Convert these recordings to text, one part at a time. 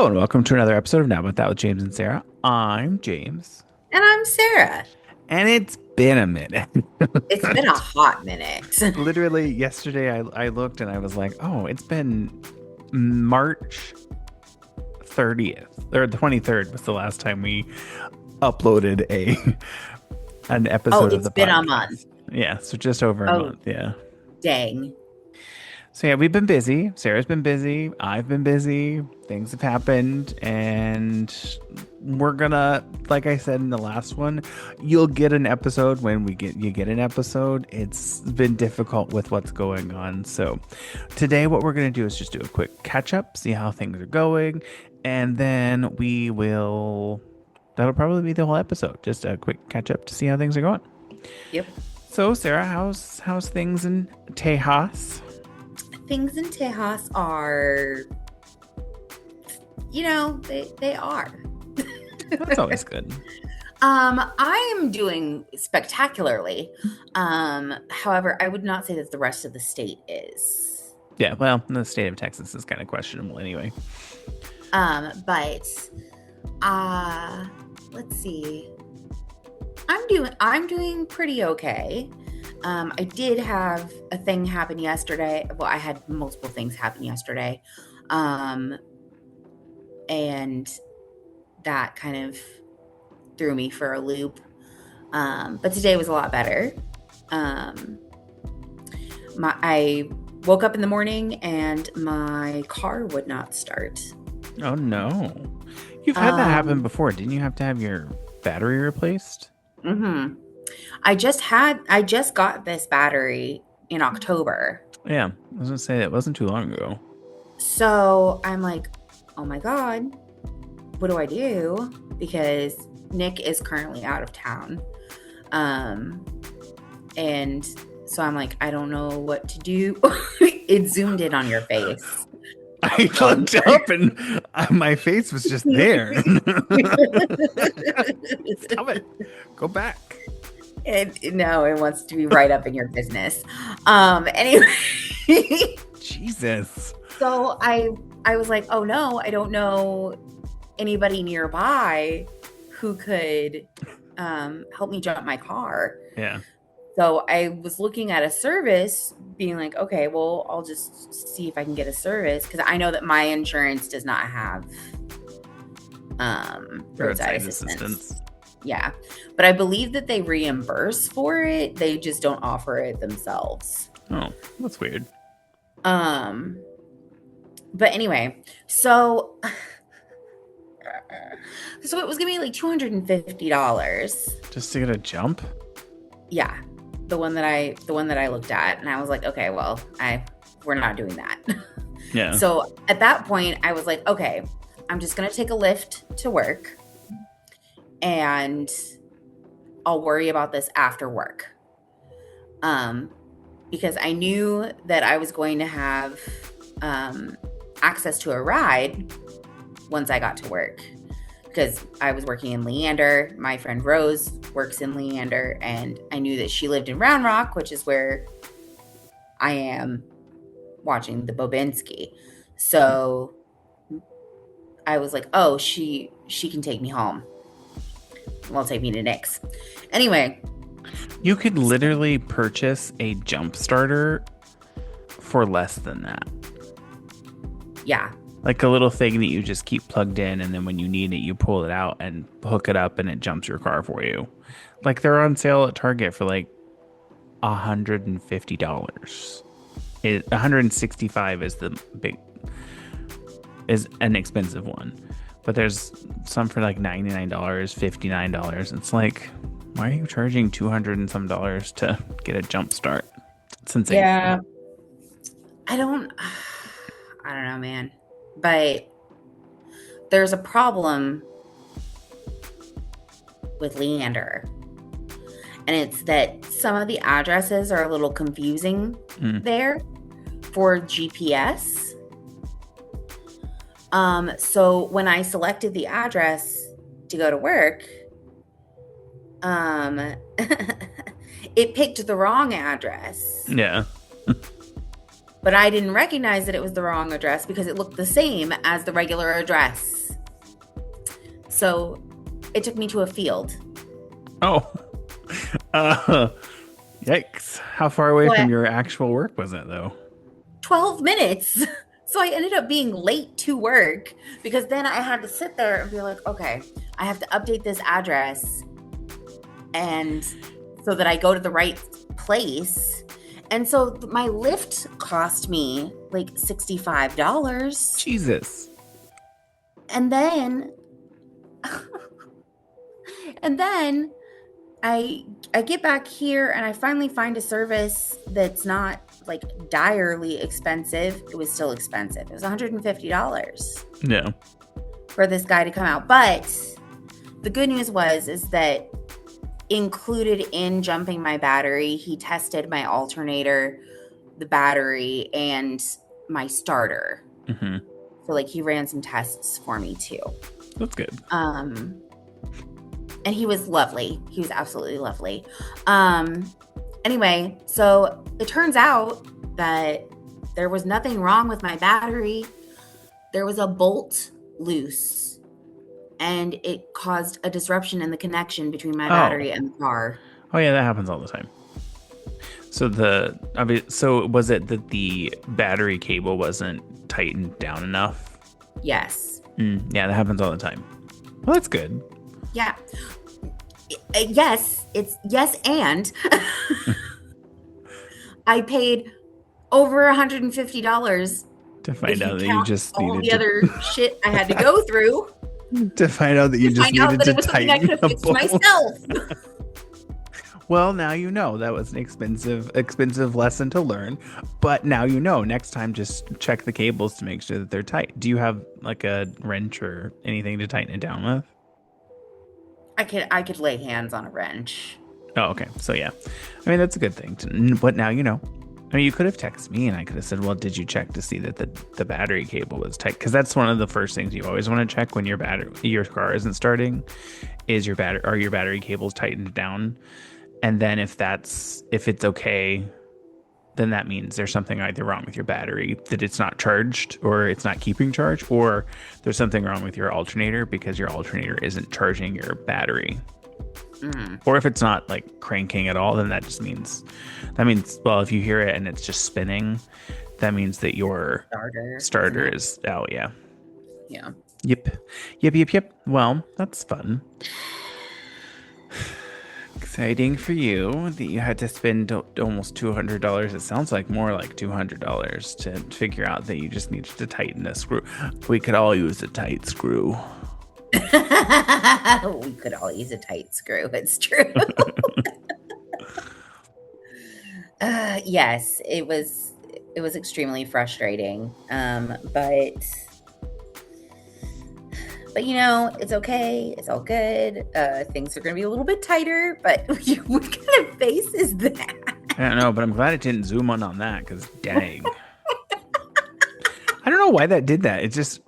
Hello and welcome to another episode of Now About That with James and Sarah. I'm James, And I'm Sarah. and it's been a minute. It's been a hot minute. Literally, yesterday I looked and I was like, oh, it's been March 30th or the 23rd was the last time we uploaded an Oh, episode of it's the been a month. podcast. Yeah, so just over a Oh, month. Yeah. dang. So yeah, we've been busy. Sarah's been busy. I've been busy. Things have happened, and we're gonna, like I said in the last one, you'll get an episode when you get an episode. It's been difficult with what's going on. So today, what we're gonna do is just do a quick catch up, see how things are going, and then we will. That'll probably be the whole episode. Just a quick catch up to see how things are going. Yep. So Sarah, how's things in Tejas? Things in Tejas are, they are. That's always good. I am doing spectacularly. However, I would not say that the rest of the state is. Yeah, well, the state of Texas is kind of questionable anyway. But let's see. I'm doing pretty okay. I did have a thing happen yesterday. Well, I had multiple things happen yesterday. And that kind of threw me for a loop. But today was a lot better. I woke up in the morning and my car would not start. Oh no. You've had that happen before. Didn't you have to have your battery replaced? Mm-hmm. I just got this battery in October. Yeah, I was gonna say it wasn't too long ago. So I'm like, oh my God, what do I do? Because Nick is currently out of town. And so I'm like, I don't know what to do. It zoomed in on your face. I looked up and my face was just there. Stop it. Go back. No, it wants to be right up in your business. Anyway. Jesus. So I was like, oh no, I don't know anybody nearby who could help me jump my car. Yeah. So I was looking at a service, being like, okay, well, I'll just see if I can get a service, because I know that my insurance does not have roadside assistance. Yeah. But I believe that they reimburse for it. They just don't offer it themselves. Oh, that's weird. But anyway, so it was gonna be like $250. Just to get a jump? Yeah. The one that I looked at, and I was like, okay, well, we're not doing that. Yeah. So at that point I was like, okay, I'm just gonna take a Lyft to work, and I'll worry about this after work. Because I knew that I was going to have access to a ride once I got to work, because I was working in Leander. My friend Rose works in Leander, and I knew that she lived in Round Rock, which is where I am watching the Bobinski. So I was like, oh, she can take me home. Well, take me to Nick's. Anyway. You could literally purchase a jump starter for less than that. Yeah. Like a little thing that you just keep plugged in, and then when you need it, you pull it out and hook it up, and it jumps your car for you. Like they're on sale at Target for like $150. $165 is an expensive one, but there's some for like $99, $59. It's like, why are you charging $200 and some to get a jump start? It's insane. Yeah. I don't know, man. But there's a problem with Leander. And it's that some of the addresses are a little confusing there for GPS. So when I selected the address to go to work, it picked the wrong address. Yeah. But I didn't recognize that it was the wrong address because it looked the same as the regular address. So it took me to a field. Oh. Uh, yikes. How far away What? from your actual work was it, though? 12 minutes. So I ended up being late to work because then I had to sit there and be like, okay, I have to update this address and so that I go to the right place. And so my Lyft cost me like $65. Jesus. And then and then I get back here and I finally find a service that's not like direly expensive. It was still expensive. It was $150 Yeah. for this guy to come out. But the good news is that included in jumping my battery, he tested my alternator, the battery, and my starter. Mm-hmm. So like he ran some tests for me too. That's good. And he was lovely. He was absolutely lovely. Anyway, so it turns out that there was nothing wrong with my battery. There was a bolt loose, and it caused a disruption in the connection between my battery and the car. Oh yeah, that happens all the time. So so was it that the battery cable wasn't tightened down enough? Yes. Yeah, that happens all the time. Well, that's good. Yeah. Yes, it's yes, and I paid over $150 to find out that you just all needed the other shit I had to go through to find out that you just needed to tighten the bolt myself. Well, now you know. That was an expensive lesson to learn, but now you know. Next time, just check the cables to make sure that they're tight. Do you have like a wrench or anything to tighten it down with? I could lay hands on a wrench. Oh, okay. So yeah, I mean that's a good thing. But now you know. I mean, you could have texted me and I could have said, "Well, did you check to see that the battery cable was tight?" Because that's one of the first things you always want to check when your car isn't starting. Is your battery cables tightened down? And then if it's okay, then that means there's something either wrong with your battery, that it's not charged or it's not keeping charge, or there's something wrong with your alternator because your alternator isn't charging your battery. Or if it's not like cranking at all, then that means, well, if you hear it and it's just spinning, that means that your starter is out. Yeah. Yeah. Yep. Well, that's fun. Exciting for you that you had to spend almost $200. It sounds like more like $200 to figure out that you just needed to tighten a screw. We could all use a tight screw. We could all use a tight screw. It's true. Yes, it was extremely frustrating. But you know, it's okay. It's all good. Things are going to be a little bit tighter, but what kind of face is that? I don't know, but I'm glad it didn't zoom in on that because dang. I don't know why that did that.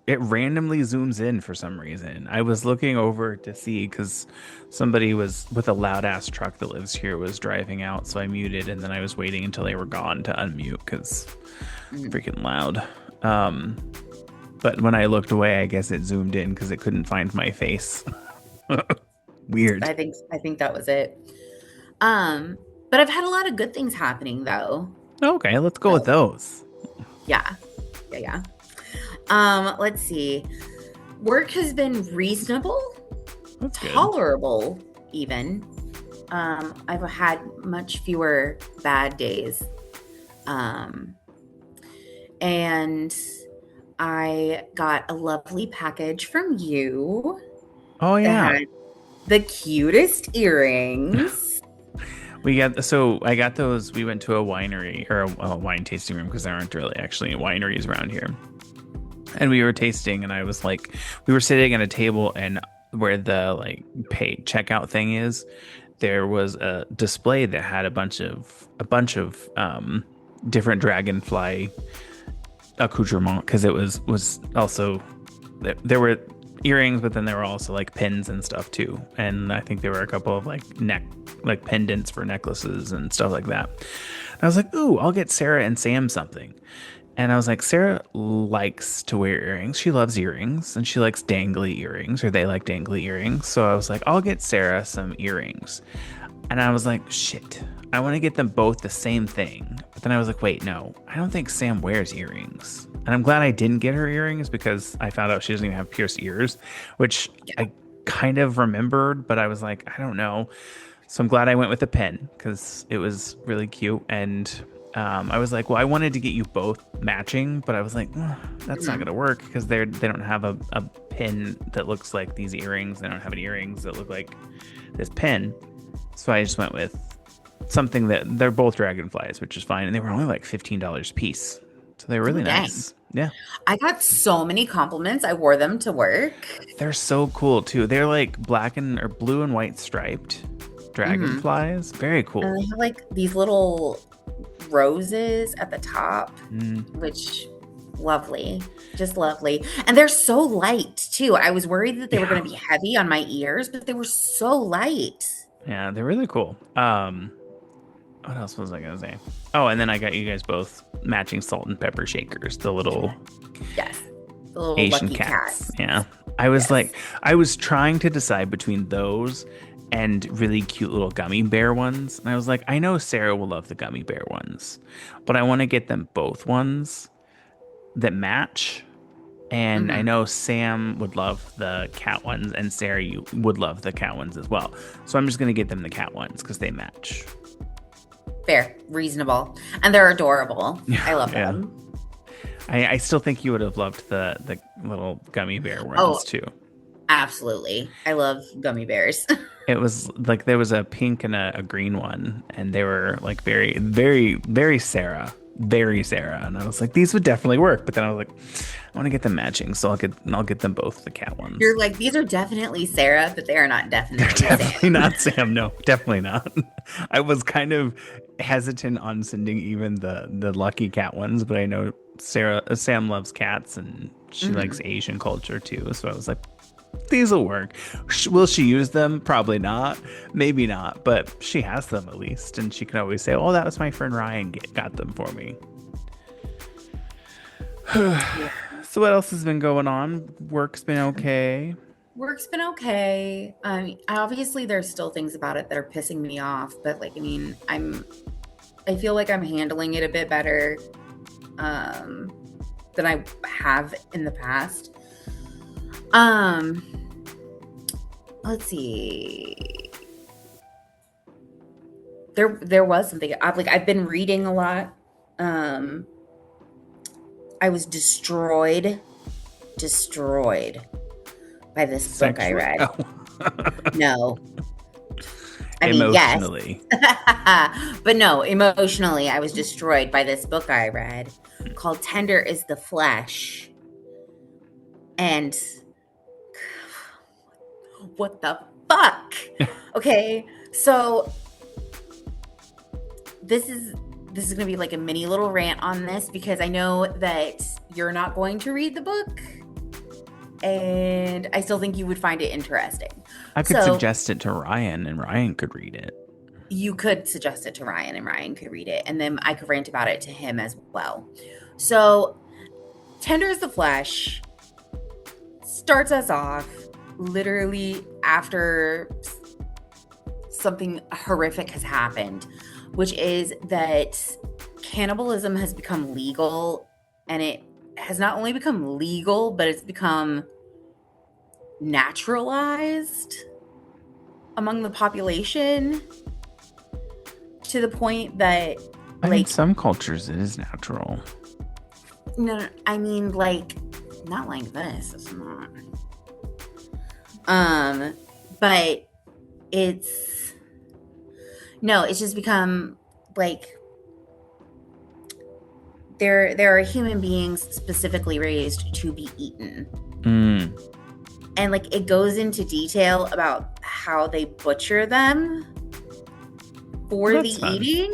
It randomly zooms in for some reason. I was looking over to see because somebody was with a loud ass truck that lives here was driving out. So I muted and then I was waiting until they were gone to unmute because freaking loud. But when I looked away, I guess it zoomed in because it couldn't find my face. Weird. I think that was it. But I've had a lot of good things happening though. Okay, let's go with those. Yeah. Let's see. Work has been reasonable. That's good. Tolerable even. I've had much fewer bad days. And I got a lovely package from you. Oh yeah. That had the cutest earrings. I got those. We went to a winery or a wine tasting room because there aren't really actually wineries around here. And we were tasting, and I was like, we were sitting at a table, and where the like pay checkout thing is, there was a display that had a bunch of different dragonfly accoutrement because it was also there were earrings, but then there were also like pins and stuff too. And I think there were a couple of like like pendants for necklaces and stuff like that. And I was like, ooh, I'll get Sarah and Sam something. And I was like, Sarah likes to wear earrings. She loves earrings and she likes dangly earrings, or they like dangly earrings. So I was like, I'll get Sarah some earrings. And I was like, shit, I want to get them both the same thing. But then I was like, wait, no, I don't think Sam wears earrings. And I'm glad I didn't get her earrings because I found out she doesn't even have pierced ears, which I kind of remembered, but I was like, I don't know. So I'm glad I went with a pin because it was really cute. And I was like, well, I wanted to get you both matching, but I was like, that's not going to work because they don't have a pin that looks like these earrings. They don't have any earrings that look like this pin. So I just went with something that they're both dragonflies, which is fine. And they were only like $15 a piece. So they were really nice. Yeah. I got so many compliments. I wore them to work. They're so cool too. They're like black and or blue and white striped dragonflies. Very cool. And they have like these little roses at the top, which lovely. Just lovely. And they're so light too. I was worried that they were going to be heavy on my ears, but they were so light. Yeah, they're really cool. What else was I gonna say? Oh, and then I got you guys both matching salt and pepper shakers, the little the little Asian cats. Yeah, I was like, I was trying to decide between those and really cute little gummy bear ones, and I was like, I know Sarah will love the gummy bear ones, but I want to get them both ones that match. And I know Sam would love the cat ones, and Sarah, you would love the cat ones as well. So I'm just going to get them the cat ones because they match. Fair, reasonable. And they're adorable. I love them. I still think you would have loved the little gummy bear ones too. Absolutely. I love gummy bears. It was like there was a pink and a green one, and they were like very, very, very Sarah. Very Sarah. And I was like, these would definitely work. But then I was like, I want to get them matching, so I'll get them both the cat ones. You're like, these are definitely Sarah, but they are not definitely Sam. Not Sam. No, definitely not. I was kind of hesitant on sending even the lucky cat ones, but I know Sam loves cats and she likes Asian culture too. So I was like, these will work. Will she use them? Probably not. Maybe not. But she has them at least, and she can always say, "Oh, that was my friend Ryan got them for me." So what else has been going on? Work's been okay. Work's been okay. Obviously there's still things about it that are pissing me off, but like, I mean, I feel like I'm handling it a bit better than I have in the past. Let's see. There was something I've been reading a lot. I was destroyed by this book I read. No. I mean, emotionally. Yes. But no, emotionally, I was destroyed by this book I read called Tender is the Flesh. And what the fuck? Okay, so this is going to be like a mini little rant on this because I know that you're not going to read the book, and I still think you would find it interesting. I could suggest it to Ryan, and Ryan could read it. You could suggest it to Ryan, and Ryan could read it, and then I could rant about it to him as well. So, Tender is the Flesh starts us off literally after something horrific has happened, which is that cannibalism has become legal, and it has not only become legal, but it's become naturalized among the population to the point that in some cultures it is natural. No, I mean like not like this. It's not. But it's just become like there are human beings specifically raised to be eaten. And like it goes into detail about how they butcher them for the eating.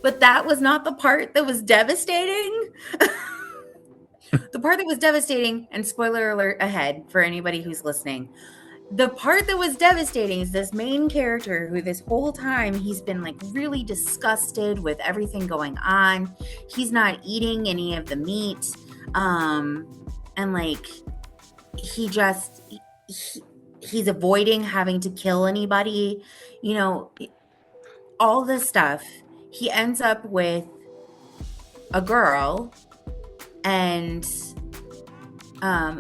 But that was not the part that was devastating. The part that was devastating, and spoiler alert ahead for anybody who's listening, the part that was devastating is this main character who this whole time he's been like really disgusted with everything going on. He's not eating any of the meat. And like he's avoiding having to kill anybody, you know, all this stuff. He ends up with a girl and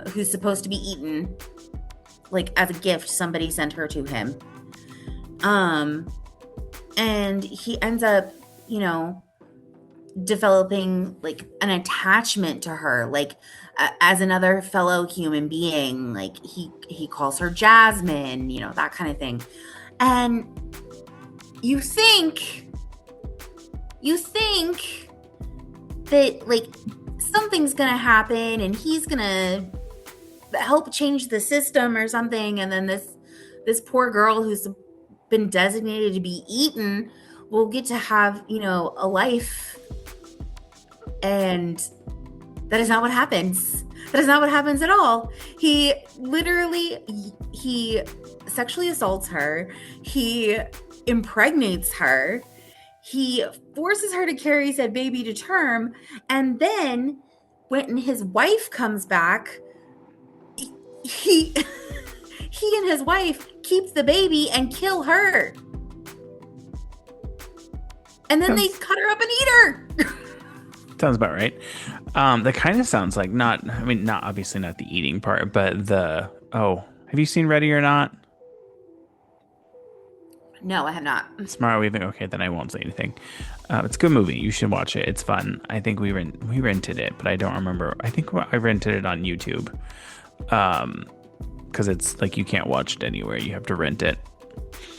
who's supposed to be eaten, like as a gift. Somebody sent her to him, and he ends up, you know, developing like an attachment to her, like as another fellow human being. Like he calls her Jasmine, you know, that kind of thing. And you think that like something's gonna happen and he's gonna help change the system or something, and then this poor girl who's been designated to be eaten will get to have, you know, a life. And that is not what happens. That is not what happens at all. He sexually assaults her. He impregnates her. He forces her to carry said baby to term. And then when his wife comes back, he and his wife keep the baby and kill her. And then they cut her up and eat her. Sounds about right. That kind of sounds like not obviously not the eating part, but have you seen Ready or Not? No, I have not. Samara Weaving. Okay, then I won't say anything. It's a good movie. You should watch it. It's fun. I think we rented it, but I don't remember. I think I rented it on YouTube. Because it's like you can't watch it anywhere. You have to rent it.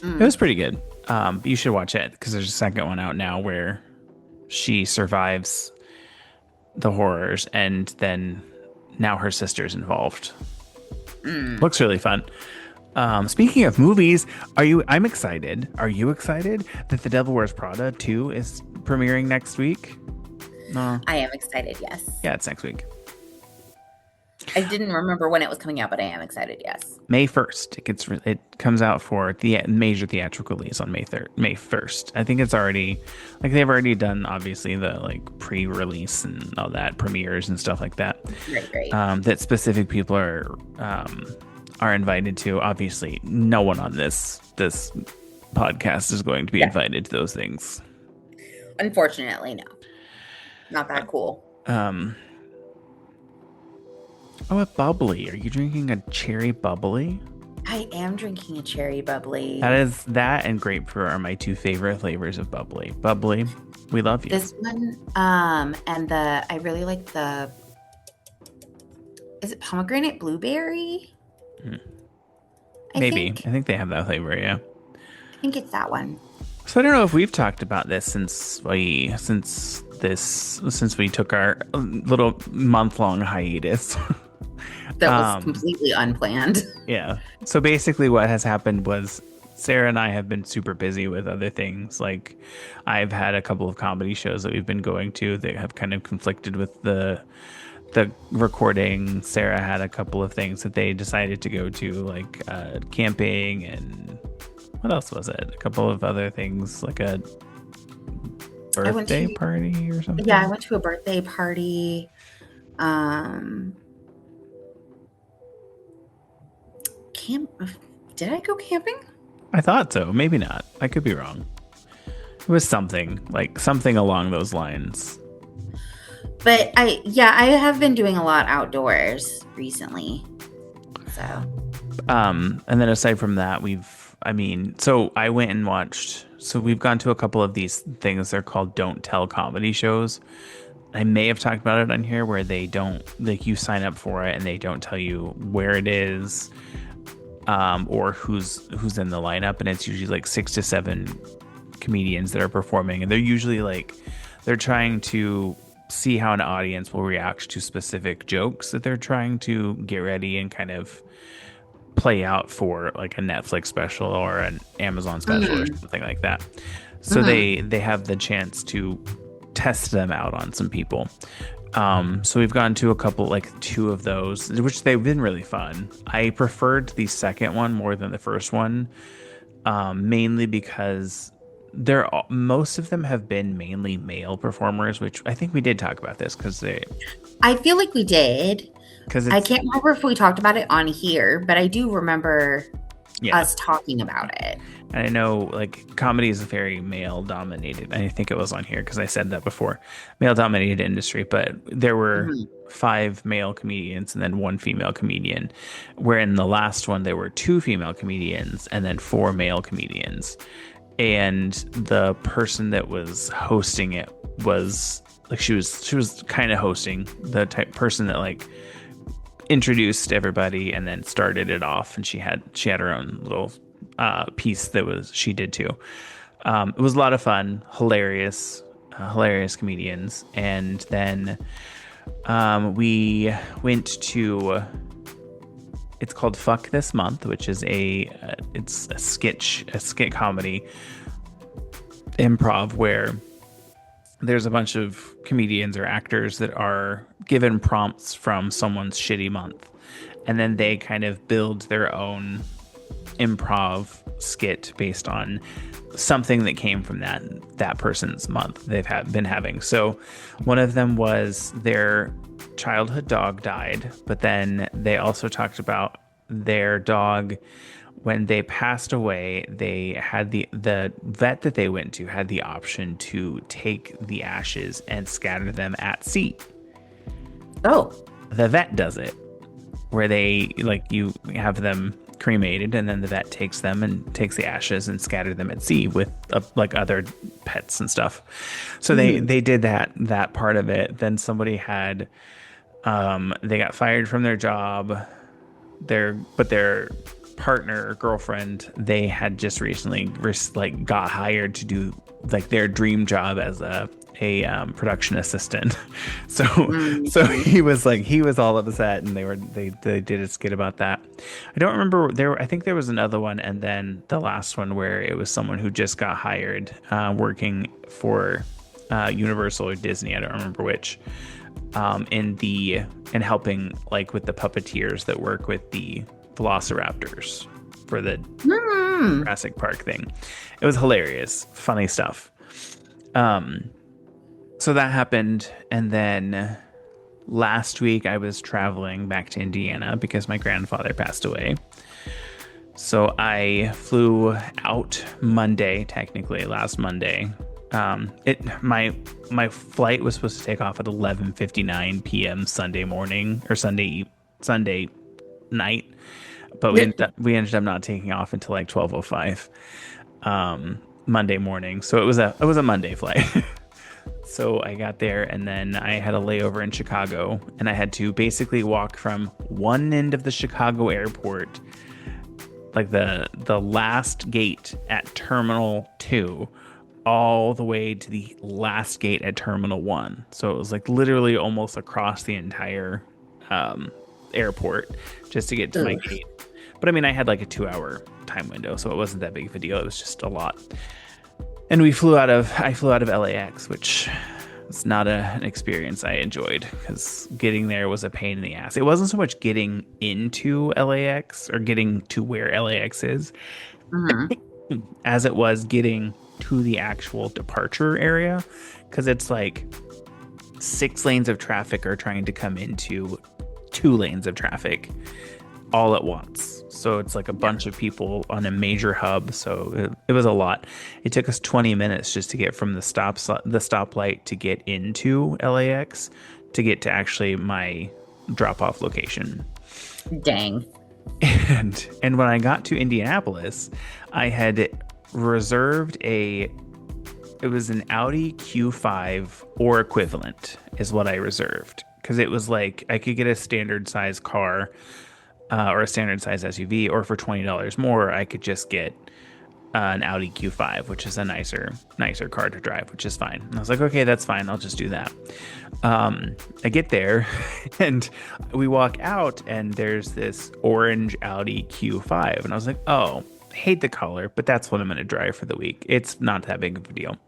It was pretty good. You should watch it because there's a second one out now where she survives the horrors and then now her sister's involved. Looks really fun. Speaking of movies, I'm excited. Are you excited that The Devil Wears Prada 2 is premiering next week? No. I am excited, yes. Yeah, it's next week. I didn't remember when it was coming out, but I am excited, yes. May 1st. It comes out for the major theatrical release on May 1st. I think it's already, like, they've already done, obviously, the, like, pre-release and all that, premieres and stuff like that. Right. That specific people are invited to. Obviously, no one on this podcast is going to be invited to those things. Unfortunately, no. Not that cool. A bubbly. Are you drinking a cherry bubbly? I am drinking a cherry bubbly. That and grapefruit are my two favorite flavors of bubbly. Bubbly, we love you. This one, and I really like is it pomegranate blueberry? Maybe. I think they have that flavor, yeah. I think it's that one. So I don't know if we've talked about this since we took our little month-long hiatus. That was completely unplanned. Yeah. So basically what has happened was Sarah and I have been super busy with other things. Like I've had a couple of comedy shows that we've been going to that have kind of conflicted with the recording. Sarah had a couple of things that they decided to go to, like camping, and what else was it? A couple of other things, like a birthday party or something. Yeah, I went to a birthday party. Did I go camping? I thought so. Maybe not. I could be wrong. It was something along those lines. But I have been doing a lot outdoors recently. So. And then aside from that, so I went and watched. So we've gone to a couple of these things. They're called Don't Tell comedy shows. I may have talked about it on here where they don't, like, you sign up for it and they don't tell you where it is, or who's in the lineup, and it's usually like 6 to 7 comedians that are performing, and they're usually like they're trying to see how an audience will react to specific jokes that they're trying to get ready and kind of play out for, like a Netflix special or an Amazon special or something like that. So they have the chance to test them out on some people. So we've gone to a couple, like two of those, which they've been really fun. I preferred the second one more than the first one, mainly because most of them have been mainly male performers, which I think we did talk about this I feel like we did. because I it's can't remember if we talked about it on here, but I do remember yeah. us talking about it. And I know like comedy is very male dominated. I think it was on here because I said that before, male dominated industry. But there were Mhm. 5 male comedians and then 1 female comedian. Where in the last one there were 2 female comedians and then 4 male comedians. And the person that was hosting it was like she was kind of hosting the type person that like introduced everybody and then started it off, and she had her own little piece that was she did too. It was a lot of fun, hilarious comedians, and then we went to. It's called Fuck This Month, which is it's a skit comedy improv where there's a bunch of comedians or actors that are given prompts from someone's shitty month, and then they kind of build their own improv skit based on something that came from that person's month been having. So one of them was their childhood dog died, but then they also talked about their dog when they passed away. They had the vet that they went to had the option to take the ashes and scatter them at sea. Oh, The vet does it where they like you have them cremated and then the vet takes them and takes the ashes and scatter them at sea with like other pets and stuff. So they did that part of it. Then somebody had they got fired from their job. Their partner or girlfriend, they had just recently like got hired to do like their dream job as a production assistant. So he was all upset, and they did a skit about that. I don't remember I think there was another one, and then the last one where it was someone who just got hired working for Universal or Disney, I don't remember which, in helping like with the puppeteers that work with the velociraptors for the Jurassic Park thing. It was hilarious, funny stuff. So that happened, and then last week I was traveling back to Indiana because my grandfather passed away. So I flew out Monday, technically last Monday. My flight was supposed to take off at 11:59 p.m. Sunday morning or Sunday night, but we ended up not taking off until like 12:05 Monday morning. So it was a Monday flight. So I got there, and then I had a layover in Chicago, and I had to basically walk from one end of the Chicago airport, like the last gate at Terminal 2, all the way to the last gate at Terminal 1. So it was like literally almost across the entire airport just to get to my gate. But I mean, I had like a 2-hour time window, so it wasn't that big of a deal. It was just a lot. And I flew out of LAX, which was not an experience I enjoyed because getting there was a pain in the ass. It wasn't so much getting into LAX or getting to where LAX is, as it was getting to the actual departure area, because it's like 6 lanes of traffic are trying to come into 2 lanes of traffic all at once. So it's like a bunch of people on a major hub. So it was a lot. It took us 20 minutes just to get from the stoplight to get into LAX to get to actually my drop-off location. Dang. And when I got to Indianapolis, I had reserved it was an Audi Q5 or equivalent is what I reserved, because it was like I could get a standard size car or a standard size SUV, or for $20 more I could just get an Audi Q5, which is a nicer car to drive, which is fine. And I was like, okay, that's fine, I'll just do that. I get there and we walk out, and there's this orange Audi Q5, and I was like, oh, hate the color, but that's what I'm going to drive for the week. It's not that big of a deal.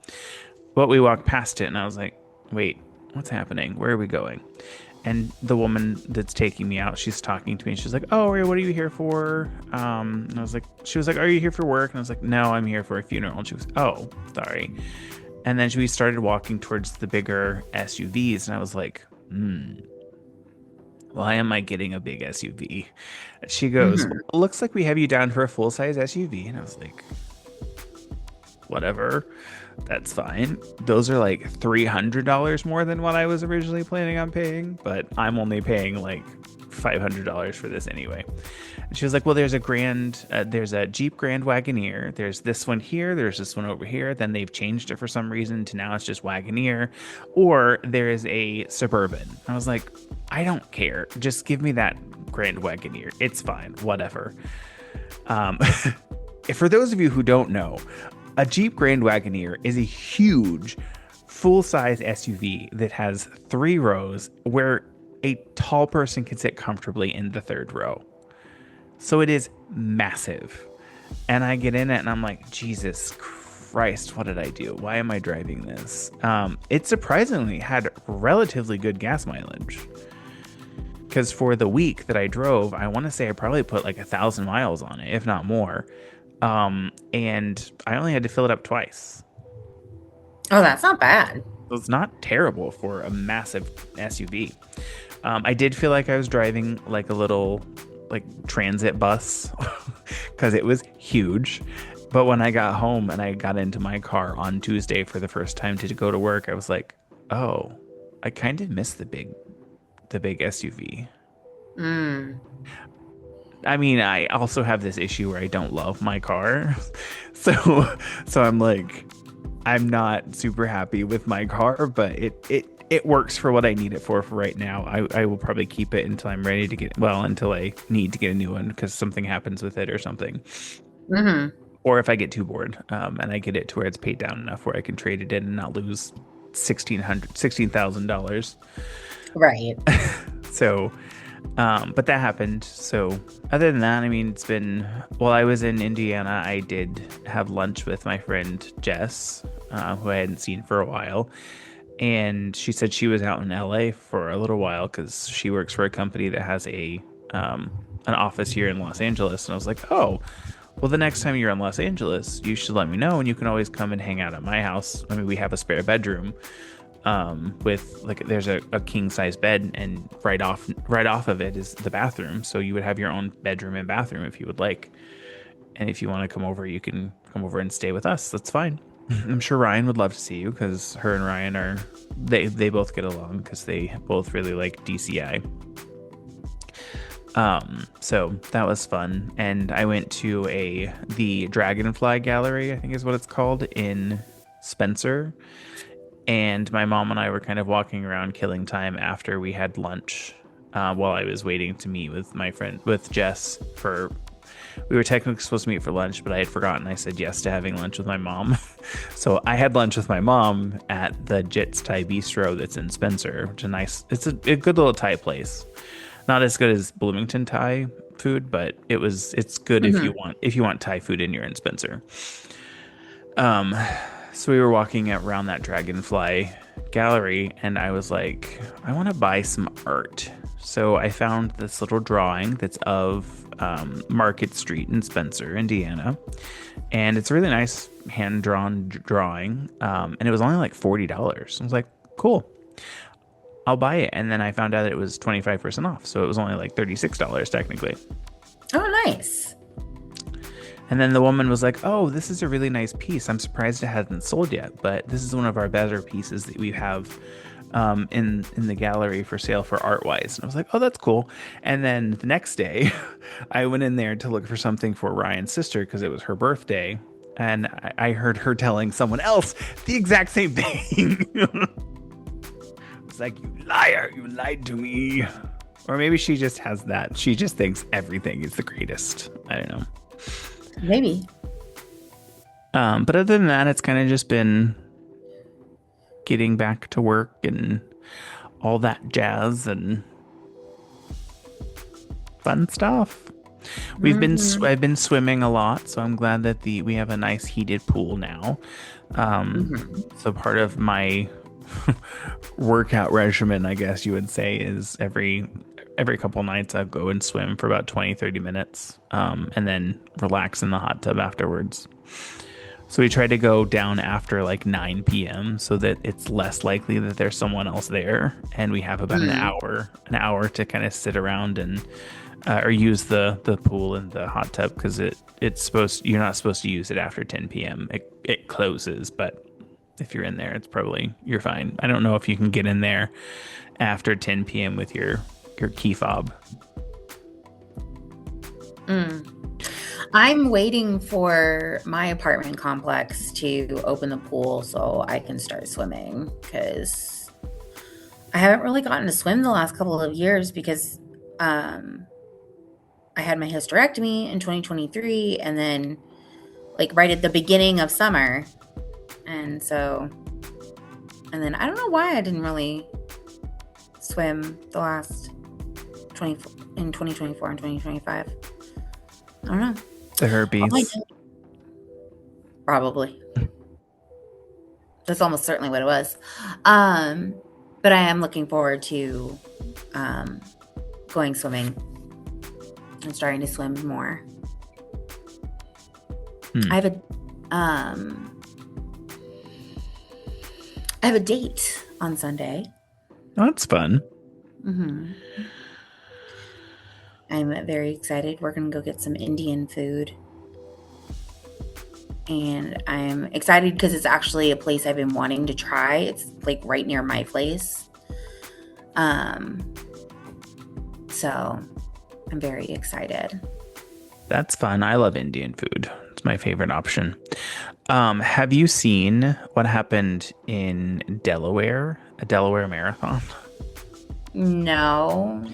But we walked past it, and I was like, wait, what's happening? Where are we going? And the woman that's taking me out, she's talking to me. And she's like, "Oh, what are you here for?" And I was like, she was like, "Are you here for work?" And I was like, "No, I'm here for a funeral." And she was, "Oh, sorry." And then we started walking towards the bigger SUVs, and I was like, why am I getting a big SUV? And she goes, Hmm. "Well, it looks like we have you down for a full size SUV." And I was like, whatever, that's fine. Those are like $300 more than what I was originally planning on paying, but I'm only paying like $500 for this anyway. And she was like, "Well, there's a Jeep Grand Wagoneer. There's this one here. There's this one over here. Then they've changed it for some reason to now it's just Wagoneer, or there is a Suburban." I was like, "I don't care. Just give me that Grand Wagoneer. It's fine. Whatever." Um, for those of you who don't know, a Jeep Grand Wagoneer is a huge full-size SUV that has 3 rows where a tall person can sit comfortably in the third row. So it is massive. And I get in it and I'm like, Jesus Christ, what did I do? Why am I driving this? It surprisingly had relatively good gas mileage. Because for the week that I drove, I want to say I probably put like 1,000 miles on it, if not more. And I only had to fill it up twice. Oh, that's not bad. So it's not terrible for a massive SUV. I did feel like I was driving like a little like transit bus because it was huge. But when I got home and I got into my car on Tuesday for the first time to go to work, I was like, oh, I kind of miss the big SUV. Mm. I mean, I also have this issue where I don't love my car. So I'm like, I'm not super happy with my car, but it works for what I need it for right now. I will probably keep it until I'm ready to until I need to get a new one because something happens with it or something. Hmm. Or if I get too bored, and I get it to where it's paid down enough where I can trade it in and not lose $16,000. Right. So, but that happened. So other than that, I mean, while I was in Indiana, I did have lunch with my friend Jess, who I hadn't seen for a while. And she said she was out in LA for a little while because she works for a company that has an office here in Los Angeles. And I was like, oh, well, the next time you're in Los Angeles, you should let me know, and you can always come and hang out at my house. I mean, we have a spare bedroom, with like there's a king size bed, and right off of it is the bathroom. So you would have your own bedroom and bathroom if you would like. And if you want to come over, you can come over and stay with us. That's fine. I'm sure Ryan would love to see you because her and Ryan they both get along because they both really like DCI. So that was fun. And I went to the Dragonfly Gallery, I think is what it's called, in Spencer. And my mom and I were kind of walking around killing time after we had lunch, while I was waiting to meet with my friend, with Jess, we were technically supposed to meet for lunch, but I had forgotten. I said yes to having lunch with my mom. So I had lunch with my mom at the Jits Thai Bistro that's in Spencer, which is it's a good little Thai place. Not as good as Bloomington Thai food, but it's good Hmm. if you want Thai food and you're in Spencer. Um, so we were walking around that Dragonfly gallery, and I was like, I want to buy some art. So I found this little drawing that's of Market Street in Spencer, Indiana, and it's a really nice hand drawn drawing. And it was only like $40. I was like, cool, I'll buy it. And then I found out that it was 25% off, so it was only like $36 technically. Oh, nice. And then the woman was like, "Oh, this is a really nice piece. I'm surprised it hasn't sold yet, but this is one of our better pieces that we have in the gallery for sale for Artwise." And I was like, "Oh, that's cool." And then the next day, I went in there to look for something for Ryan's sister because it was her birthday, and I heard her telling someone else the exact same thing. It's like, "You liar! You lied to me." Or maybe she just has that. She just thinks everything is the greatest. I don't know. Maybe. But other than that, it's kind of just been getting back to work and all that jazz and fun stuff. Hmm. I've been swimming a lot, so I'm glad that we have a nice heated pool now. Hmm. So part of my workout regimen, I guess you would say, is every couple nights I'll go and swim for about 20-30 minutes, and then relax in the hot tub afterwards. So we try to go down after like 9 p.m. so that it's less likely that there's someone else there, and we have about Mm. an hour to kind of sit around and or use the pool and the hot tub because it's supposed you're not supposed to use it after 10 p.m. It closes, but if you're in there, it's probably you're fine. I don't know if you can get in there after 10 p.m. with your key fob. Mm. I'm waiting for my apartment complex to open the pool so I can start swimming because I haven't really gotten to swim the last couple of years because um, I had my hysterectomy in 2023 and then like right at the beginning of summer. And so, and then I don't know why I didn't really swim the last 20 in 2024 and 2025. I don't know. The Oh, I herpes. did. Probably. That's almost certainly what it was. Um, but I am looking forward to um, going swimming and starting to swim more. Hmm. I have um, a date on Sunday. Oh, that's fun. Hmm. I'm very excited. We're gonna go get some Indian food, and I'm excited because it's actually a place I've been wanting to try. It's like right near my place. Um, so I'm very excited. That's fun. I love Indian food. It's my favorite option. Have you seen what happened in Delaware, a Delaware marathon? No.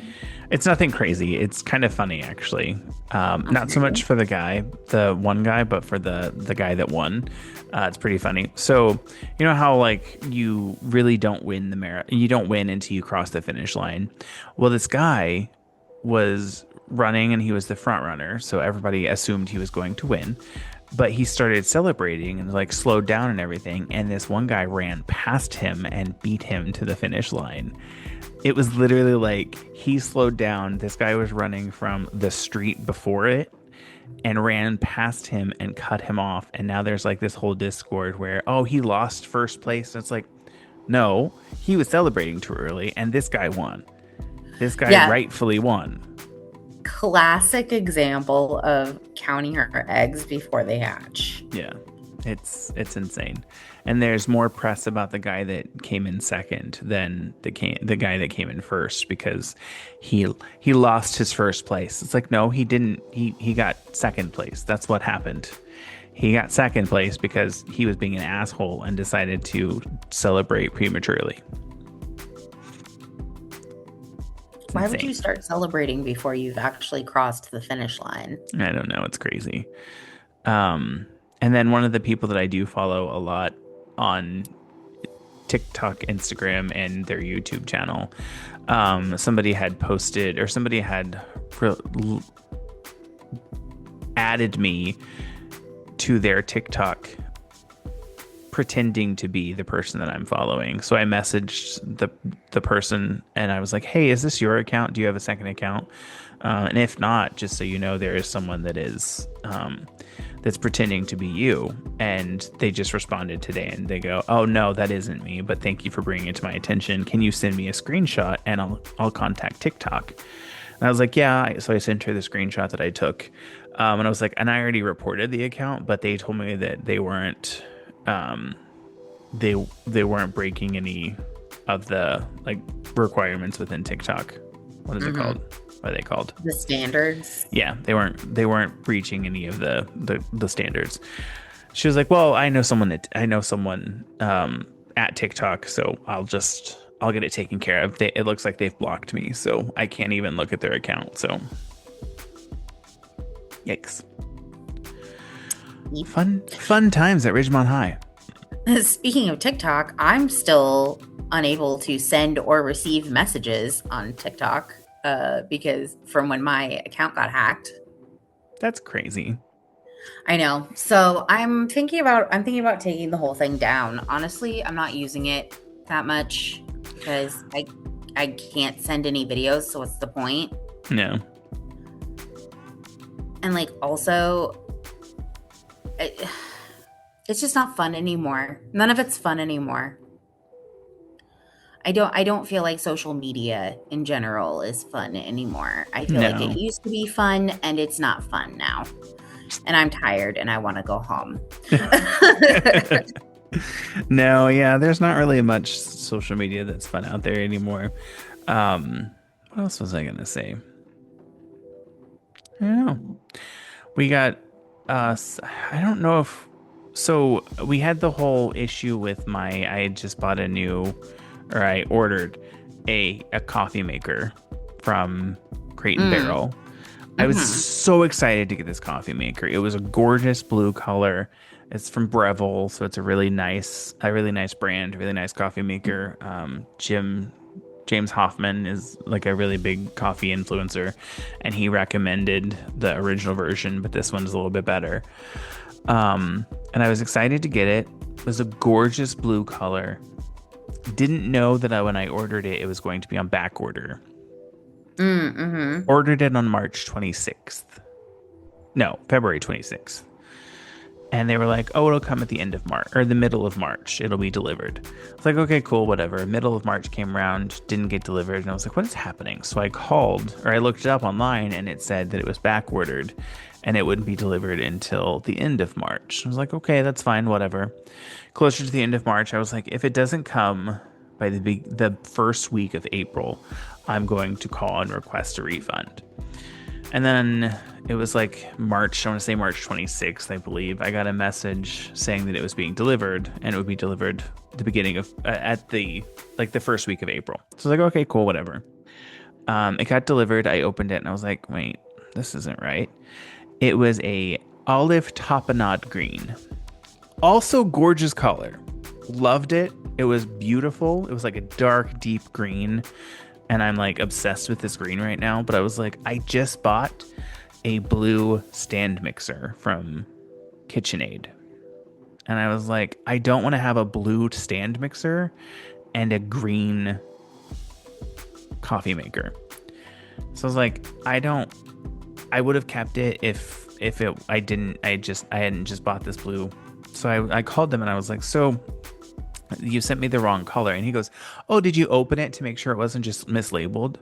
It's nothing crazy. It's kind of funny, actually. Not so Okay. much for the one guy, but for the guy that won. It's pretty funny. So you know how like you really don't win the marathon, you don't win until you cross the finish line. Well, this guy was running and he was the front runner, so everybody assumed he was going to win. But he started celebrating and like slowed down and everything, and this one guy ran past him and beat him to the finish line. It was literally like he slowed down. This guy was running from the street before it and ran past him and cut him off. And now there's like this whole discord where, oh, he lost first place. And it's like, no, he was celebrating too early and this guy won. This guy Yeah. rightfully won. Classic example of counting her eggs before they hatch. Yeah. It's insane. And there's more press about the guy that came in second than the guy that came in first because he lost his first place. It's like no, he didn't. He got second place. That's what happened. He got second place because he was being an asshole and decided to celebrate prematurely. It's Why would insane. you start celebrating before you've actually crossed the finish line? I don't know. It's crazy. And then one of the people that I do follow a lot on TikTok, Instagram, and their YouTube channel, somebody had posted or somebody had added me to their TikTok pretending to be the person that I'm following. So I messaged the person and I was like, "Hey, is this your account? Do you have a second account? And if not, just so you know, there is someone that is that's pretending to be you." And they just responded today and they go, "Oh no, that isn't me. But thank you for bringing it to my attention. Can you send me a screenshot and I'll contact TikTok." And I was like, "Yeah." So I sent her the screenshot that I took, and I was like, "And I already reported the account, but they told me that they weren't." Um, they weren't breaking any of the like requirements within TikTok. What is it Mm-hmm. called? What are they called? The standards. Yeah, they weren't breaching any of the standards. She was like, "Well, I know someone at TikTok, so I'll get it taken care of. It looks like they've blocked me, so I can't even look at their account." So, yikes. Fun times at Ridgemont High. Speaking of TikTok, I'm still unable to send or receive messages on TikTok because from when my account got hacked. That's crazy. I know. So I'm thinking about taking the whole thing down. Honestly, I'm not using it that much. because I can't send any videos, so what's the point? No. And like also, it's just not fun anymore. None of it's fun anymore. I don't feel like social media in general is fun anymore. I feel like it No. used to be fun and it's not fun now. And I'm tired and I want to go home. No, yeah, there's not really much social media that's fun out there anymore. What else was I gonna say? I don't know. We got I don't know if so we had the whole issue with I had just bought I ordered a coffee maker from Crate and Barrel. I was so excited to get this coffee maker. It was a gorgeous blue color. It's from Breville, so it's a really nice brand, really nice coffee maker. James Hoffman is like a really big coffee influencer, and he recommended the original version, but this one's a little bit better. And I was excited to get it. It was a gorgeous blue color. Didn't know that when I ordered it, it was going to be on back order. Ordered it on March 26th. No, February 26th. And they were like, oh, it'll come at the end of March or the middle of March. It'll be delivered. It's like, okay, cool, whatever. Middle of March came around, didn't get delivered. And I was like, what is happening? So I looked it up online and it said that it was back ordered and it wouldn't be delivered until the end of March. I was like, okay, that's fine, whatever. Closer to the end of March, I was like, if it doesn't come by the first week of April, I'm going to call and request a refund. And then it was like March 26th, I believe. I got a message saying that it was being delivered and it would be delivered the beginning of the first week of April. So I was like, okay, cool, whatever. It got delivered. I opened it and I was like, wait, this isn't right. It was a olive tapenade green. Also gorgeous color. Loved it. It was beautiful. It was like a dark, deep green. And I'm like obsessed with this green right now. But I was like, I just bought a blue stand mixer from KitchenAid. And I was like, I don't want to have a blue stand mixer and a green coffee maker. So I was like, I would have kept it if I hadn't just bought this blue. So I called them and I was like, so you sent me the wrong color. And he goes, oh, did you open it to make sure it wasn't just mislabeled?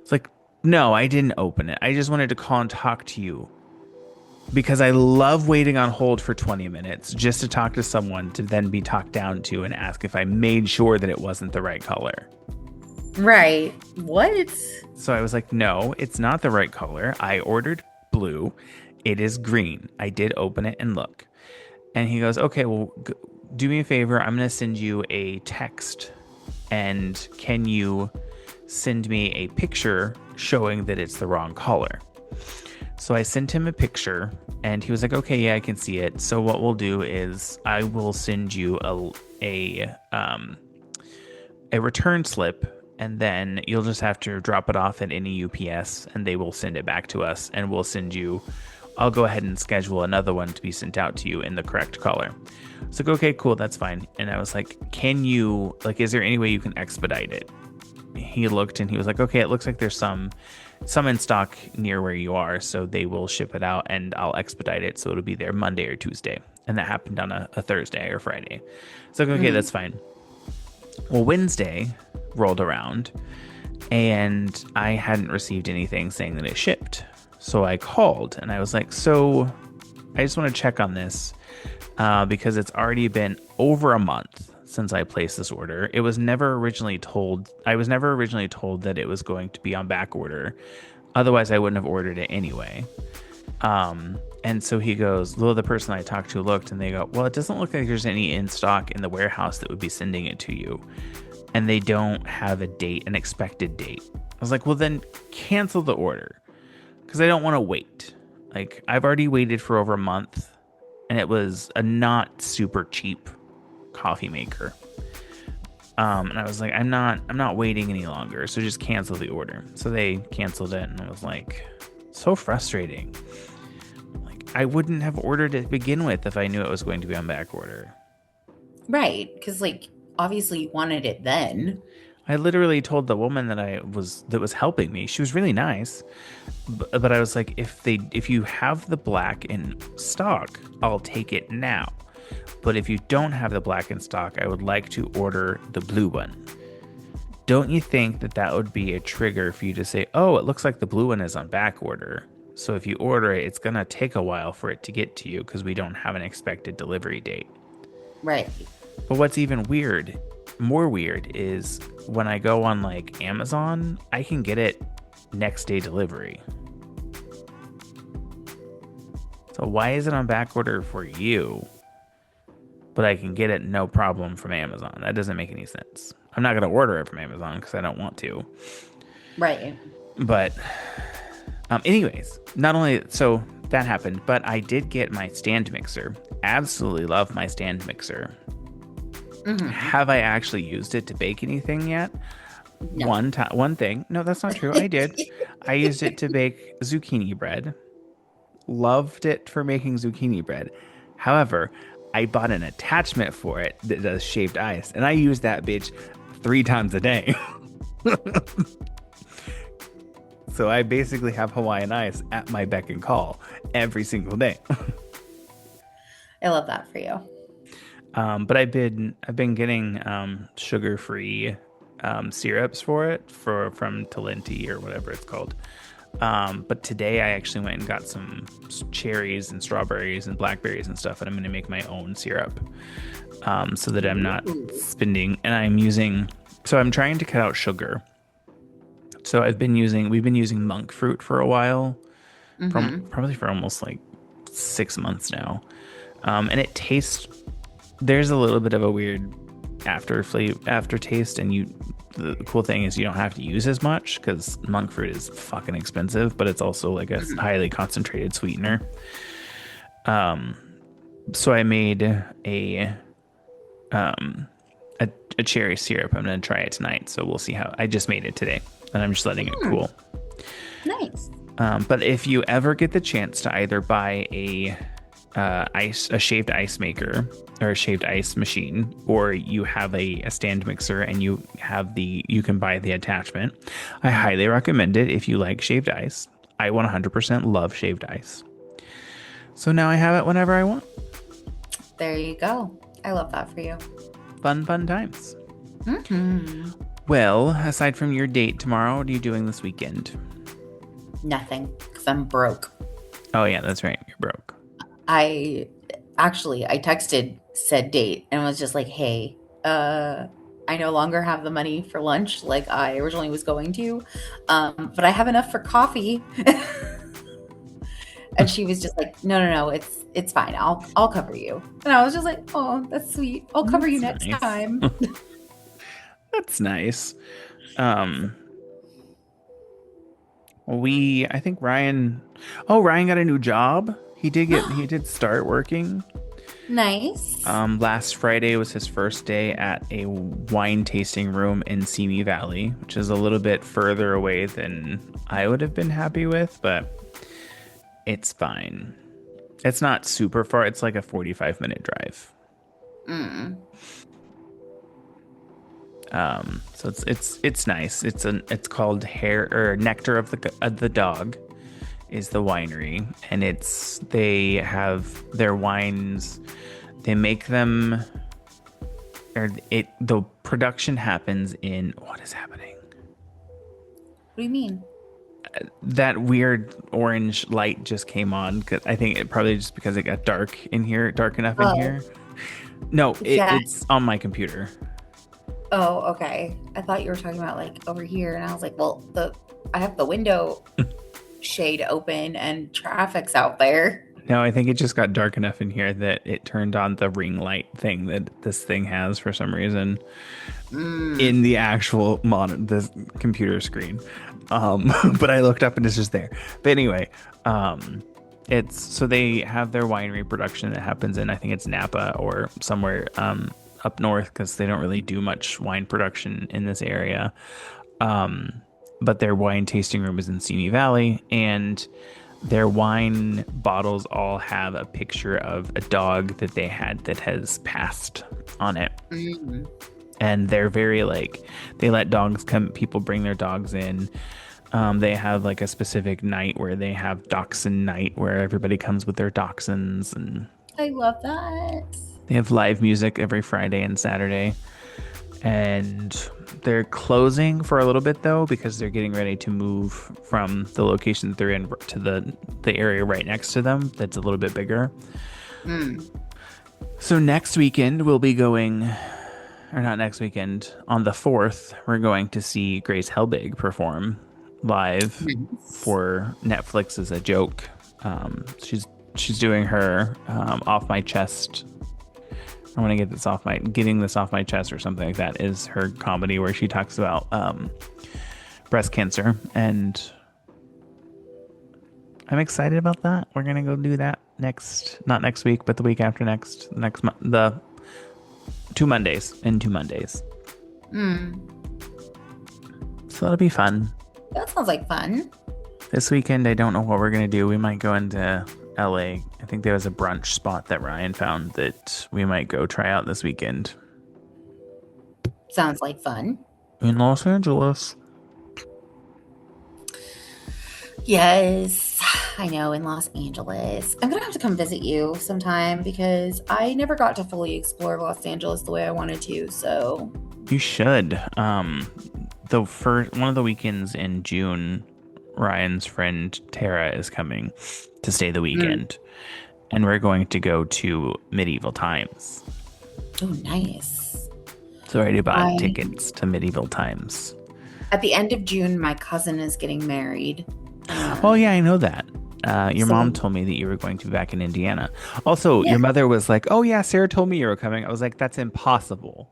It's like, no, I didn't open it. I just wanted to call and talk to you because I love waiting on hold for 20 minutes just to talk to someone to then be talked down to and ask if I made sure that it wasn't the right color. Right. What? So I was like, no, it's not the right color. I ordered blue. It is green. I did open it and look. And he goes, okay, well, do me a favor. I'm going to send you a text. And can you send me a picture showing that it's the wrong color? So I sent him a picture and he was like, okay, yeah, I can see it. So what we'll do is I will send you a return slip. And then you'll just have to drop it off at any UPS and they will send it back to us and I'll go ahead and schedule another one to be sent out to you in the correct color. It's like, okay, cool, that's fine. And I was like, is there any way you can expedite it? He looked and he was like, okay, it looks like there's some in stock near where you are. So they will ship it out and I'll expedite it. So it'll be there Monday or Tuesday. And that happened on a Thursday or Friday. It's like, okay, that's fine. Well, Wednesday rolled around and I hadn't received anything saying that it shipped. So I called and I was like, so I just want to check on this because it's already been over a month since I placed this order. I was never originally told that it was going to be on back order. Otherwise, I wouldn't have ordered it anyway. And so he goes, well, the person I talked to looked and they go, well, it doesn't look like there's any in stock in the warehouse that would be sending it to you. And they don't have an expected date. I was like, well, then cancel the order because I don't want to wait. Like, I've already waited for over a month and it was a not super cheap coffee maker. And I was like, I'm not waiting any longer. So just cancel the order. So they canceled it and I was like, so frustrating. Like, I wouldn't have ordered it to begin with if I knew it was going to be on back order. Right. Because, like, obviously wanted it then. I literally told the woman that was helping me. She was really nice, but I was like, if you have the black in stock, I'll take it now. But if you don't have the black in stock, I would like to order the blue one. Don't you think that that would be a trigger for you to say, "Oh, it looks like the blue one is on back order." So if you order it, it's gonna take a while for it to get to you because we don't have an expected delivery date. Right. But what's even more weird, is when I go on like Amazon, I can get it next day delivery. So why is it on back order for you, but I can get it no problem from Amazon? That doesn't make any sense. I'm not going to order it from Amazon because I don't want to. Right. But anyways, not only so that happened, but I did get my stand mixer. Absolutely love my stand mixer. Mm-hmm. Have I actually used it to bake anything yet? No. One thing. No, that's not true. I did. I used it to bake zucchini bread. Loved it for making zucchini bread. However, I bought an attachment for it that does shaved ice, and I use that bitch 3 times a day. So I basically have Hawaiian ice at my beck and call every single day. I love that for you. But I've been getting sugar-free syrups for it from Talenti or whatever it's called. But today I actually went and got some cherries and strawberries and blackberries and stuff, and I'm going to make my own syrup so that I'm not spending. And I'm trying to cut out sugar. So we've been using monk fruit for a while, probably for almost like 6 months now, and it tastes. There's a little bit of a weird aftertaste, and the cool thing is you don't have to use as much because monk fruit is fucking expensive, but it's also like a highly concentrated sweetener. So I made a cherry syrup. I'm gonna try it tonight, so we'll see how. I just made it today, and I'm just letting it cool. Nice. But if you ever get the chance to either buy a shaved ice maker or a shaved ice machine, or you have a stand mixer and you can buy the attachment, I highly recommend it if you like shaved ice. I 100% love shaved ice. So now I have it whenever I want. There you go. I love that for you. Fun times. Mm-hmm. Well, aside from your date tomorrow, what are you doing this weekend? Nothing, because I'm broke. Oh yeah, that's right. You're broke. I texted said date and was just like, hey, I no longer have the money for lunch like I originally was going to, but I have enough for coffee. And she was just like, no, it's fine. I'll cover you. And I was just like, oh, that's sweet. I'll cover you next time. That's nice. I think Ryan got a new job. He did start working. Nice. Last Friday was his first day at a wine tasting room in Simi Valley, which is a little bit further away than I would have been happy with, but it's fine. It's not super far. It's like a 45-minute drive. So it's nice. It's called Nectar of the Dog is the winery, and they have their wines. They make them, the production happens in, what is happening? What do you mean? That weird orange light just came on. Cause I think it probably just because it got dark enough in here. No, it's on my computer. Oh, okay. I thought you were talking about like over here, and I was like, well, I have the window shade open and traffic's out there. No, I think it just got dark enough in here that it turned on the ring light thing that this thing has for some reason in the actual this computer screen. But I looked up and it's just there. But anyway, so they have their winery production that happens in, I think it's Napa or somewhere up north, because they don't really do much wine production in this area. But their wine tasting room is in Simi Valley, and their wine bottles all have a picture of a dog that they had that has passed on it. and they're very like they let dogs come. People bring their dogs in. They have like a specific night where they have dachshund night where everybody comes with their dachshunds, and I love that. they have live music every Friday and Saturday. And they're closing for a little bit though because they're getting ready to move from the location that they're in to the area right next to them that's a little bit bigger. Mm. So next weekend we'll be going, or not next weekend, on the 4th, we're going to see Grace Helbig perform live Nice. for Netflix as a joke. She's doing her Off My Chest. I want to getting this off my chest or something like that is her comedy where she talks about breast cancer, and I'm excited about that. We're gonna go do that not next week, but the week after next, next month, the 2 Mondays. Mm. So that'll be fun. That sounds like fun. This weekend, I don't know what we're gonna do. We might go into LA. I think there was a brunch spot that Ryan found that we might go try out this weekend Sounds like fun. in Los Angeles. Yes, I know, in Los Angeles. I'm gonna have to come visit you sometime because I never got to fully explore Los Angeles the way I wanted to. So You should. The first one of the weekends in June, Ryan's friend Tara is coming to stay the weekend, and we're going to go to Medieval Times. oh, nice. So I already bought tickets to Medieval Times. At the end of June, my cousin is getting married. Oh yeah, I know that. Your So- mom told me that you were going to be back in Indiana. Also, Yeah. your mother was like, "Oh yeah, Sarah told me you were coming." I was like, "That's impossible."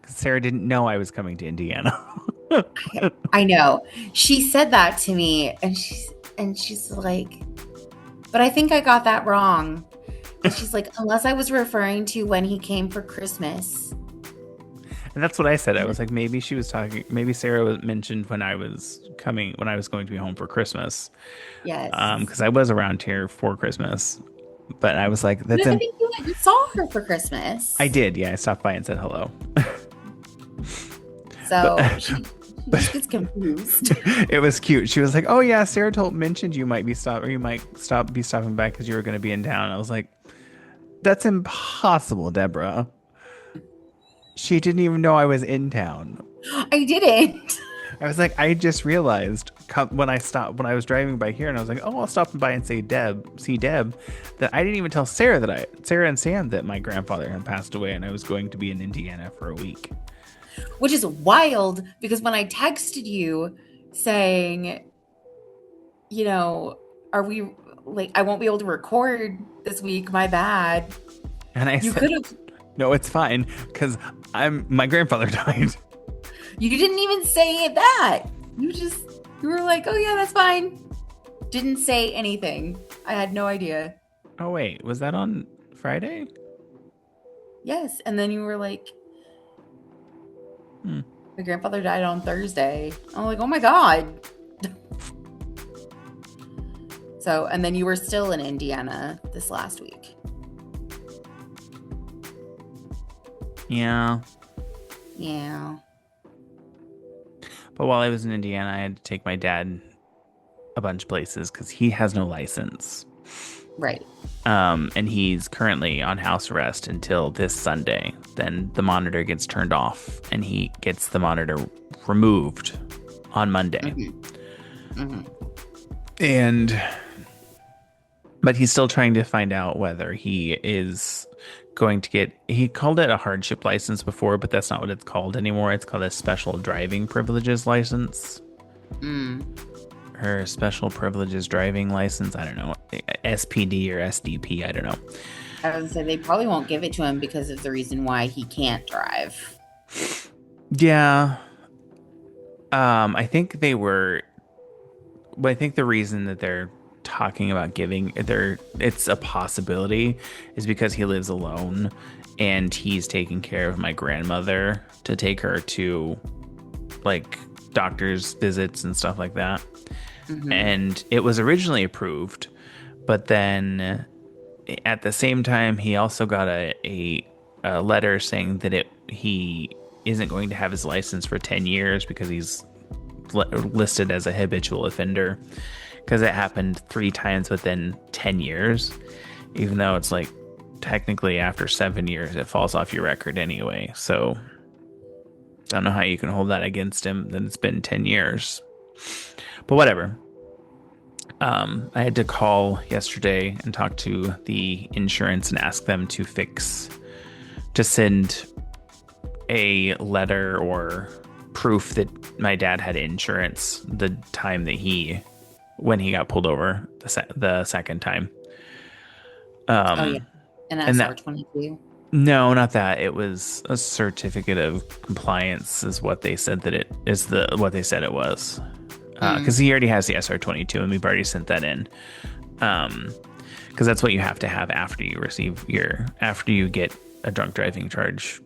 'Cause Sarah didn't know I was coming to Indiana. I know. She said that to me, and she's like, but I think I got that wrong. And she's like, unless I was referring to when he came for Christmas. And that's what I said. I was like, maybe she was talking. Maybe Sarah mentioned when I was coming, when I was going to be home for Christmas. Yes. Because I was around here for Christmas, but I was like, But that's. I think you saw her for Christmas. I did, yeah. I stopped by and said hello. So But- she just gets confused. It was cute. She was like, "Oh yeah, Sarah mentioned you might be stopping by because you were going to be in town." I was like, "That's impossible, Deborah." She didn't even know I was in town. I didn't. I was like, I just realized when I was driving by here, and I was like, oh, I'll stop by and see Deb, that I didn't even tell Sarah and Sam that my grandfather had passed away, and I was going to be in Indiana for a week. Which is wild because when I texted you saying, you know, are we like, I won't be able to record this week, my bad. And I You said, could have, no, it's fine because my grandfather died. you didn't even say that. You were like, oh yeah, that's fine. Didn't say anything. I had no idea. Oh wait, was that on Friday? Yes. And then you were like, Hmm. my grandfather died on Thursday. I'm like, oh my God. So, and then you were still in Indiana this last week. Yeah. Yeah. But while I was in Indiana, I had to take my dad a bunch of places because he has no license. Right. And he's currently on house arrest until this Sunday. Then the monitor gets turned off and he gets the monitor removed on Monday. Mm-hmm. Mm-hmm. But he's still trying to find out whether he is going to get, he called it a hardship license before, but that's not what it's called anymore. It's called a special driving privileges license. Her special privileges driving license. I don't know. SPD or SDP. I don't know. I was gonna say they probably won't give it to him because of the reason why he can't drive. Yeah. I think they were, but I think the reason that they're talking about it's a possibility is because he lives alone and he's taking care of my grandmother to take her to like doctor's visits and stuff like that. Mhm. And it was originally approved, but then at the same time he also got a letter saying that he isn't going to have his license for 10 years because he's listed as a habitual offender, because it happened 3 times within 10 years, even though it's like technically after 7 years it falls off your record anyway. So I don't know how you can hold that against him that it's been 10 years, but whatever. I had to call yesterday and talk to the insurance and ask them to send a letter or proof that my dad had insurance the time that when he got pulled over the second time. Oh yeah, and that's R22. No, not that. It was a certificate of compliance, is what they said what they said it was. Because he already has the SR22, and we've already sent that in. Because that's what you have to have after you get a drunk driving charge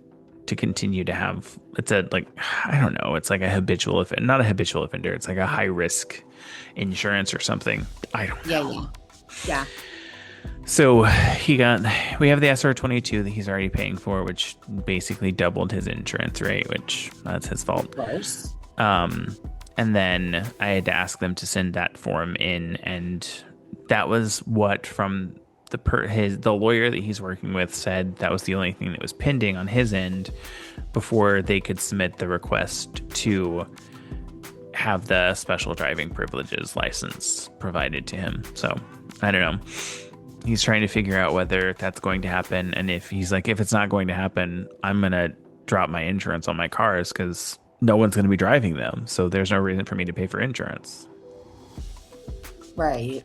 to continue to have. It's I don't know. It's like a habitual offender, not a habitual offender. It's like a high risk insurance or something. I don't know. Yeah. So we have the SR22 that he's already paying for, which basically doubled his insurance rate, which that's his fault. Of course. And then I had to ask them to send that form in, and that was what from the lawyer that he's working with said that was the only thing that was pending on his end before they could submit the request to have the special driving privileges license provided to him. So I don't know. He's trying to figure out whether that's going to happen, and if it's not going to happen, I'm gonna drop my insurance on my cars because no one's going to be driving them, so there's no reason for me to pay for insurance. Right.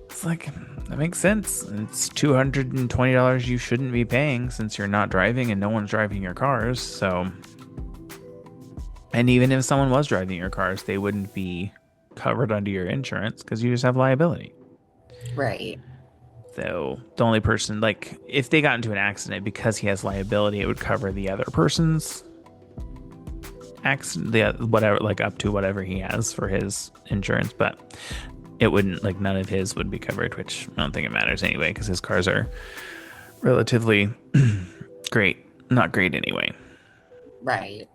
It's like, that makes sense. It's $220 you shouldn't be paying since you're not driving and no one's driving your cars. So, and even if someone was driving your cars, they wouldn't be covered under your insurance because you just have liability. Right. So the only person, if they got into an accident, because he has liability, it would cover the other person's accident, whatever, up to whatever he has for his insurance, but it wouldn't, none of his would be covered, which I don't think it matters anyway because his cars are relatively not great anyway. Right.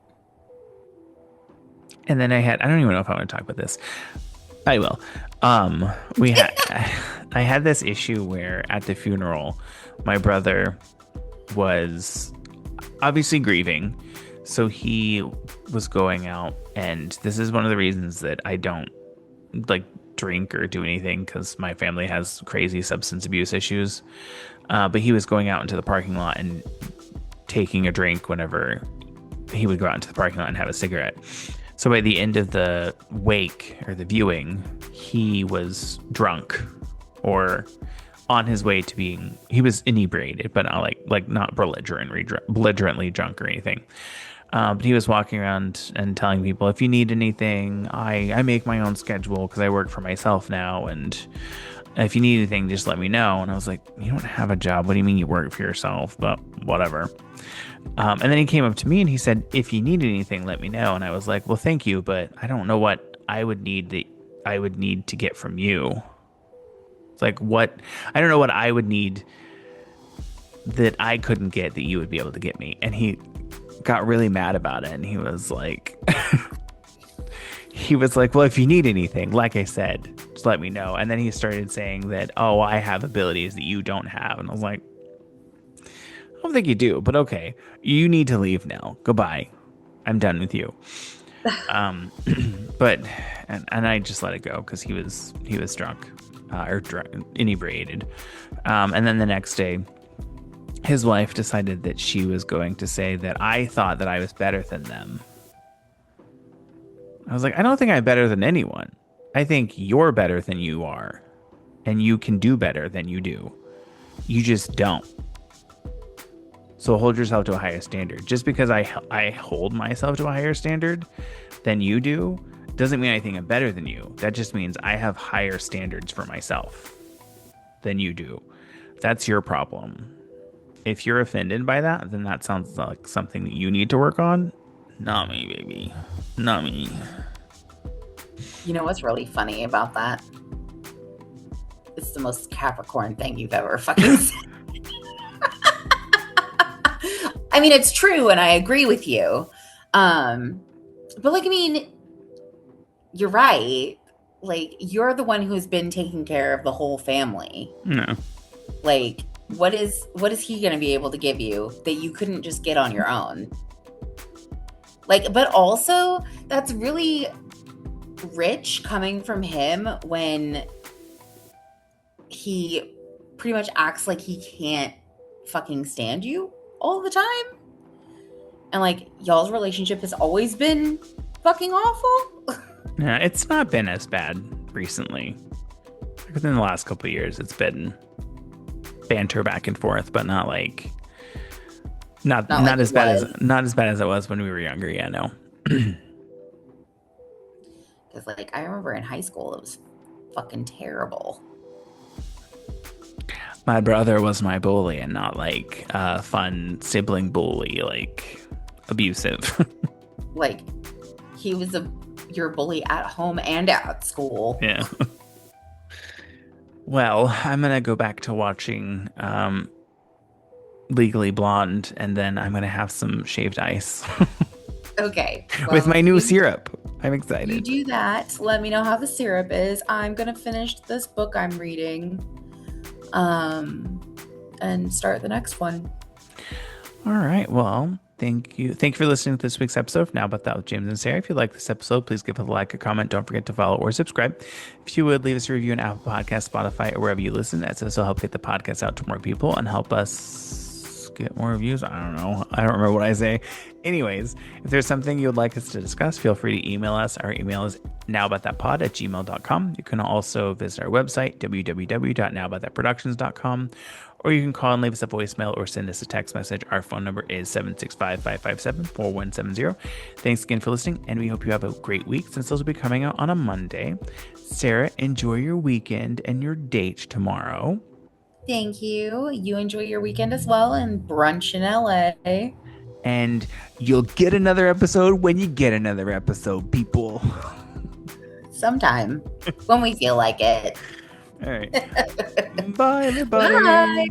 And then I don't even know if I want to talk about this. I will. I had this issue where at the funeral, my brother was obviously grieving. So he was going out, and this is one of the reasons that I don't drink or do anything, because my family has crazy substance abuse issues. But he was going out into the parking lot and taking a drink whenever he would go out into the parking lot and have a cigarette. So by the end of the wake or the viewing, he was drunk or on his way to being, he was inebriated, but not not belligerently drunk or anything. But he was walking around and telling people, if you need anything, I make my own schedule because I work for myself now. And if you need anything, just let me know. And I was like, you don't have a job. What do you mean you work for yourself? But whatever. And then he came up to me and he said, if you need anything, let me know. And I was like, well, thank you, but I don't know what I would need to get from you. It's like, what? I don't know what I would need that I couldn't get that you would be able to get me. And he got really mad about it, and he was like well, if you need anything, like I said, just let me know. And then he started saying that, oh, I have abilities that you don't have. And I was like, I don't think you do, but okay, you need to leave now, goodbye, I'm done with you. But I just let it go because he was drunk or inebriated. And then the next day, his wife decided that she was going to say that I thought that I was better than them. I was like, I don't think I'm better than anyone. I think you're better than you are, and you can do better than you do. You just don't. So hold yourself to a higher standard. Just because I hold myself to a higher standard than you do doesn't mean I think I'm better than you. That just means I have higher standards for myself than you do. That's your problem. If you're offended by that, then that sounds like something that you need to work on. Not me, baby. Not me. You know what's really funny about that? It's the most Capricorn thing you've ever fucking said. I mean, it's true, and I agree with you. But like, I mean, you're right. Like, you're the one who's been taking care of the whole family. No. Like, what is he going to be able to give you that you couldn't just get on your own? Like, but also that's really rich coming from him when he pretty much acts like he can't fucking stand you all the time. And like, y'all's relationship has always been fucking awful. Yeah, it's not been as bad recently. Within the last couple of years, it's been banter back and forth, but not like not like as bad as it was when we were younger. Yeah, no. Because like, I remember in high school, it was fucking terrible. My brother was my bully, and not like fun sibling bully, like abusive. Like, he was your bully at home and at school. Yeah. Well, I'm gonna go back to watching Legally Blonde, and then I'm gonna have some shaved ice. Okay. Well, with my new syrup. I'm You excited. do that. Let me know how the syrup is. I'm gonna finish this book I'm reading, and start the next one. All right. Well, thank you. Thank you for listening to this week's episode of Now About That with James and Sarah. If you like this episode, please give it a like, a comment. Don't forget to follow or subscribe. If you would, leave us a review on Apple Podcasts, Spotify, or wherever you listen. That's also help get the podcast out to more people and help us get more reviews. I don't know. I don't remember what I say. Anyways, if there's something you would like us to discuss, feel free to email us. Our email is nowaboutThatPod@gmail.com. You can also visit our website, www.nowaboutThatProductions.com, or you can call and leave us a voicemail or send us a text message. Our phone number is 765-557-4170. Thanks again for listening, and we hope you have a great week since those will be coming out on a Monday. Sarah, enjoy your weekend and your date tomorrow. Thank you. You enjoy your weekend as well, and brunch in LA. And you'll get another episode when you get another episode, people. Sometime when we feel like it. All right. Bye, everybody. Bye.